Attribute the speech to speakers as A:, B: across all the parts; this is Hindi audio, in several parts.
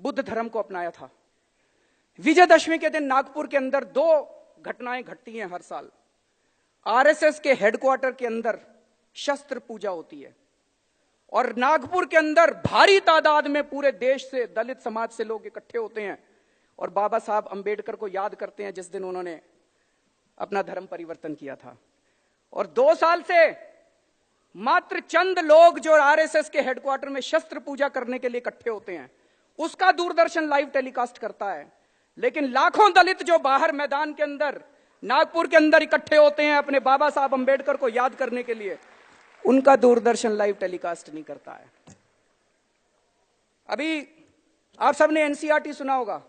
A: बुद्ध धर्म को अपनाया था। विजयदशमी के दिन नागपुर के अंदर 2 घटनाएं घटती हैं हर साल। आरएसएस के हेडक्वार्टर के अंदर शस्त्र पूजा होती है और नागपुर के अंदर भारी तादाद में पूरे देश से, दलित समाज से लोग इकट्ठे होते हैं और बाबा साहब अंबेडकर को याद करते हैं जिस दिन उन्होंने अपना धर्म परिवर्तन किया था। और 2 साल से मात्र चंद लोग जो आरएसएस के हेडक्वार्टर में शस्त्र पूजा करने के लिए इकट्ठे होते हैं, उसका दूरदर्शन लाइव टेलीकास्ट करता है। लेकिन लाखों दलित जो बाहर मैदान के अंदर, नागपुर के अंदर इकट्ठे होते हैं अपने बाबा साहब अंबेडकर को याद करने के लिए, उनका दूरदर्शन लाइव टेलीकास्ट नहीं करता है। अभी आप सबने एनसीईआरटी सुना होगा,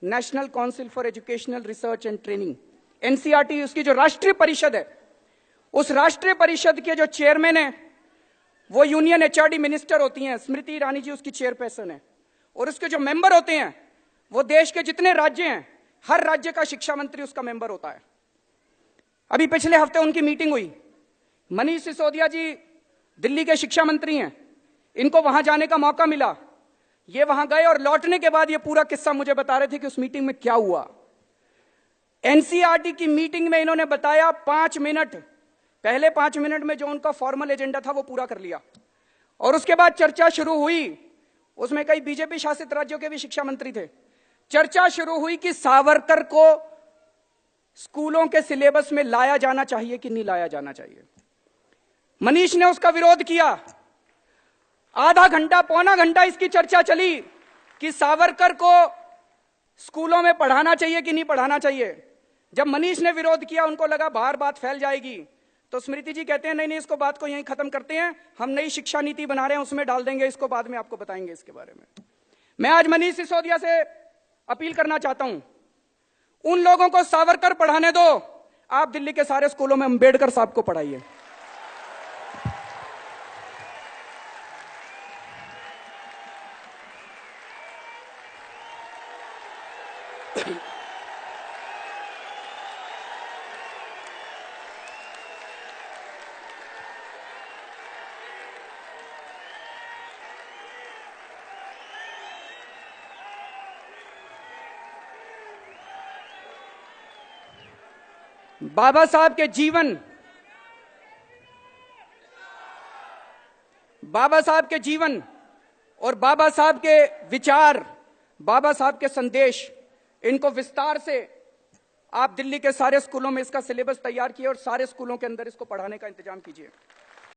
A: national council for educational research and training. NCERT उसकी जो राष्ट्रीय परिषद है, उस राष्ट्रीय परिषद के जो चेयरमैन है वो यूनियन एचआरडी मिनिस्टर होती हैं, स्मृति ईरानी जी उसकी चेयरपर्सन है। और उसके जो मेंबर होते हैं वो देश के जितने राज्य हैं, हर राज्य का शिक्षा मंत्री उसका मेंबर होता है। अभी पिछले हफ्ते उनकी मीटिंग हुई। मनीष सिसोदिया जी दिल्ली के शिक्षा मंत्री हैं, इनको वहां जाने का मौका मिला। ये वहां गए और लौटने के बाद ये पूरा किस्सा मुझे बता रहे थे कि उस मीटिंग में क्या हुआ। एनसीईआरटी की मीटिंग में इन्होंने बताया 5 मिनट, पहले 5 मिनट में जो उनका फॉर्मल एजेंडा था वो पूरा कर लिया और उसके बाद चर्चा शुरू हुई। उसमें कई बीजेपी शासित राज्यों के भी शिक्षा मंत्री थे। चर्चा शुरू हुई कि सावरकर को स्कूलों के सिलेबस में लाया जाना चाहिए कि नहीं लाया जाना चाहिए। मनीष ने उसका विरोध किया। आधा घंटा, पौना घंटा इसकी चर्चा चली कि सावरकर को स्कूलों में पढ़ाना चाहिए कि नहीं पढ़ाना चाहिए। जब मनीष ने विरोध किया, उनको लगा बाहर बात फैल जाएगी, तो स्मृति जी कहते हैं नहीं, इसको बात को यहीं खत्म करते हैं, हम नई शिक्षा नीति बना रहे हैं, उसमें डाल देंगे इसको, बाद में आपको बताएंगे इसके बारे में। मैं आज मनीष सिसोदिया से अपील करना चाहता हूं, उन लोगों को सावरकर पढ़ाने दो, आप दिल्ली के सारे स्कूलों में अंबेडकर साहब को पढ़ाइए। बाबा साहब के जीवन, बाबा साहब के जीवन और बाबा साहब के विचार, बाबा साहब के संदेश, इनको विस्तार से आप दिल्ली के सारे स्कूलों में इसका सिलेबस तैयार किए और सारे स्कूलों के अंदर इसको पढ़ाने का इंतजाम कीजिए।